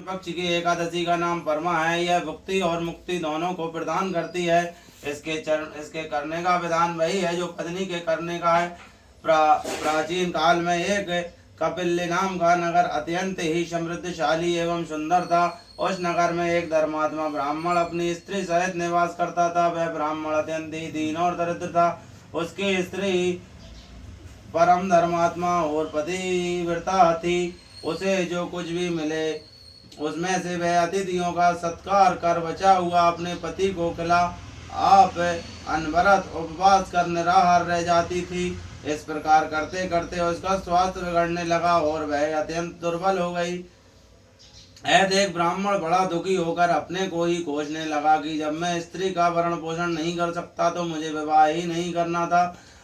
पक्ष की एकादशी का नाम परमा है। यह भुक्ति और मुक्ति दोनों को प्रदान करती है। इसके करने का विधान वही है जो पत्नी के करने का है। प्राचीन काल में एक कपिल्य नाम का नगर अत्यंत ही समृद्धशाली एवं सुंदर था। उस नगर में एक धर्मात्मा ब्राह्मण अपनी स्त्री सहित निवास करता था। वह ब्राह्मण अत्यंत ही दीन और दरिद्र था। उसकी स्त्री परम धर्मात्मा और पतिव्रता थी। उसे जो कुछ भी मिले उसमें से वह अतिथियों का सत्कार कर बचा हुआ अपने पति को खिला आप अनवरत उपवास कर निराहार रह जाती थी। इस प्रकार करते करते उसका स्वास्थ्य बिगड़ने लगा और वह अत्यंत दुर्बल हो गई। यह देख ब्राह्मण बड़ा दुखी होकर अपने को ही कोसने लगा कि जब मैं स्त्री का भरण पोषण नहीं कर सकता तो मुझे विवाह ही नहीं करना था।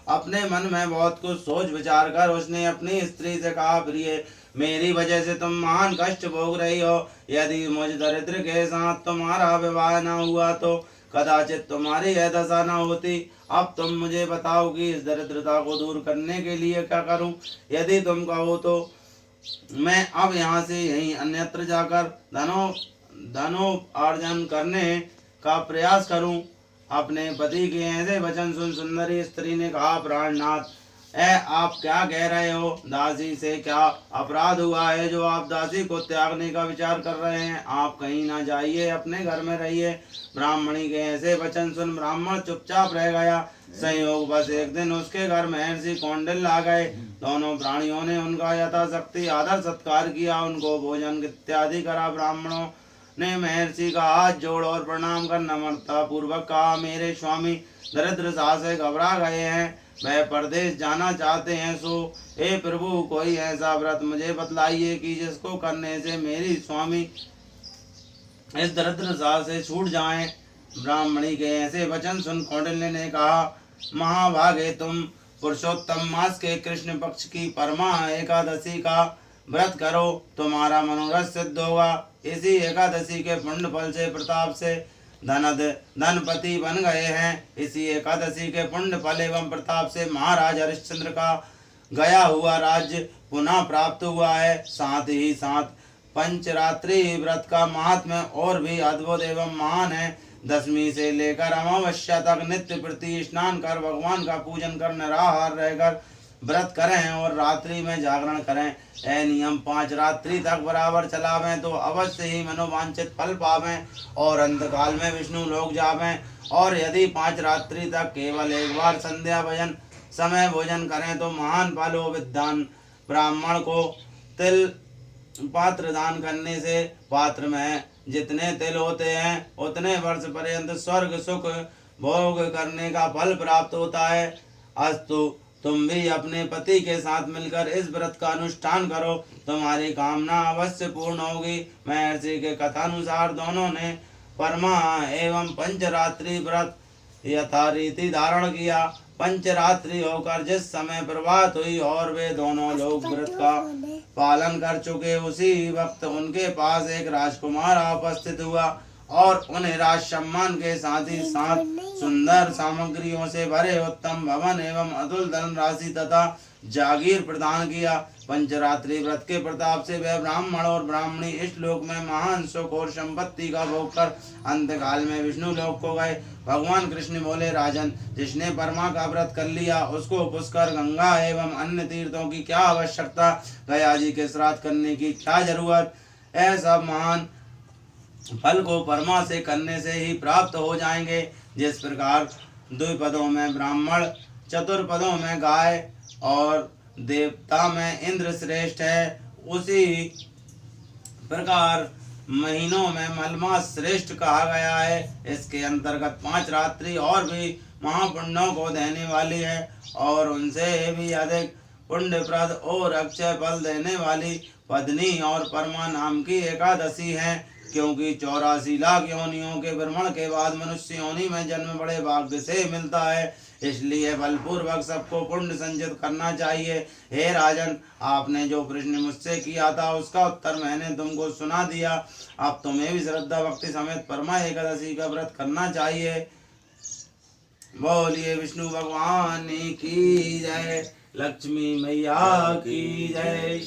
अपने मन में बहुत कुछ सोच विचार कर उसने अपनी स्त्री से कहा, प्रिय, मेरी वजह से तुम महान कष्ट भोग रही हो। यदि मुझ दरिद्र के साथ तुम्हारा विवाह न हुआ तो कदाचित तुम्हारी यह दशा न होती। अब तुम मुझे बताओ कि इस दरिद्रता को दूर करने के लिए क्या करूं। यदि तुम कहो तो मैं अब यहाँ से यहीं अन्यत्र जाकर धनोपार्जन करने का प्रयास करूं। अपने पति के ऐसे वचन सुन सुंदरी स्त्री ने कहा, प्राणनाथ, आप क्या कह रहे हो। दासी से क्या अपराध हुआ है जो आप दासी को त्यागने का विचार कर रहे हैं। आप कहीं ना जाइए, अपने घर में रहिए। ब्राह्मणी के ऐसे वचन सुन ब्राह्मण चुपचाप रह गया। संयोग बस एक दिन उसके घर महर्षि कौंडिल्य आ गए। दोनों प्राणियों ने उनका यथाशक्ति आदर सत्कार किया, उनको भोजन इत्यादि करा। ब्राह्मणों ने महर्षि का हाथ जोड़ और प्रणाम कर नम्रता पूर्वक कहा, मेरे स्वामी दरिद्र सास से घबरा गए हैं, वह परदेश जाना चाहते हैं। सो हे प्रभु, कोई ऐसा व्रत मुझे बतलाइए कि जिसको करने से मेरी स्वामी इस दरिद्र सास से छूट जाएं। ब्राह्मणी के ऐसे वचन सुन कौंडिल्य ने कहा, महाभागे, तुम पुरुषोत्तम मास के कृष्ण पक्ष की परमा एकादशी का व्रत करो, तुम्हारा मनोरथ सिद्ध होगा। इसी एकादशी के पुण्य फल से प्रताप से धनपति बन गए हैं। इसी एकादशी के पुण्य फल एवं प्रताप से महाराज हरिश्चंद्र का गया हुआ राज्य पुनः प्राप्त हुआ है। साथ ही साथ पंचरात्रि व्रत का महात्म्य और भी अद्भुत एवं महान है। दशमी से लेकर अमावस्या तक नित्य प्रति स्नान कर भगवान का पूजन कर निराहार रहकर व्रत करें और रात्रि में जागरण करें। यह नियम 5 रात्रि तक बराबर चलावें तो अवश्य ही मनोवांछित फल पावें और अंतकाल में विष्णु लोक जावें। और यदि 5 रात्रि तक केवल एक बार संध्या भजन समय भोजन करें तो महान फल हो। विद्वान ब्राह्मण को तिल पात्र दान करने से पात्र में जितने तिल होते हैं उतने वर्ष पर्यंत स्वर्ग सुख भोग करने का फल प्राप्त होता है। अस्तु, तुम भी अपने पति के साथ मिलकर इस व्रत का अनुष्ठान करो, तुम्हारी कामना अवश्य पूर्ण होगी। महर्षि के कथानुसार दोनों ने परमा एवं पंचरात्रि व्रत यथारीति धारण किया। पंचरात्रि होकर जिस समय प्रभात हुई और वे दोनों लोग व्रत का पालन कर चुके, उसी वक्त उनके पास एक राजकुमार उपस्थित हुआ और उन्हें राज सम्मान के साथ ही साथ सुंदर सामग्रियों से भरे उत्तम भवन एवं अतुल धन राशि तथा जागीर प्रदान किया। पंचरात्रि व्रत के प्रताप से वह ब्राह्मण और ब्राह्मणी इस लोक में महान सुख और संपत्ति का भोग कर अंतकाल में विष्णु लोक को गए। भगवान कृष्ण बोले, राजन, जिसने परमा का व्रत कर लिया उसको पुष्कर, गंगा एवं अन्य तीर्थों की क्या आवश्यकता, गया जी के श्राद्ध करने की क्या जरूरत। ऐसा महान फल को परमा से करने से ही प्राप्त हो जाएंगे। जिस प्रकार द्विपदों में ब्राह्मण, चतुर्पदों में गाय और देवता में इंद्र श्रेष्ठ है, उसी प्रकार महीनों में मलमास श्रेष्ठ कहा गया है। इसके अंतर्गत 5 रात्रि और भी महापुण्यों को देने वाली है और उनसे भी अधिक पुण्यप्रद और अक्षय फल देने वाली पत्नी और परमा नाम की एकादशी है। क्योंकि 84 लाख योनियों के भ्रमण के बाद मनुष्य योनि में जन्म बड़े भाग्य से मिलता है, इसलिए बलपूर्वक सबको पुण्य संचित करना चाहिए। हे राजन, आपने जो प्रश्न मुझसे किया था उसका उत्तर मैंने तुमको सुना दिया। अब तुम्हें भी श्रद्धा भक्ति समेत परमा एकादशी का व्रत करना चाहिए। बोलिए विष्णु भगवान की जय, लक्ष्मी मैया की जय।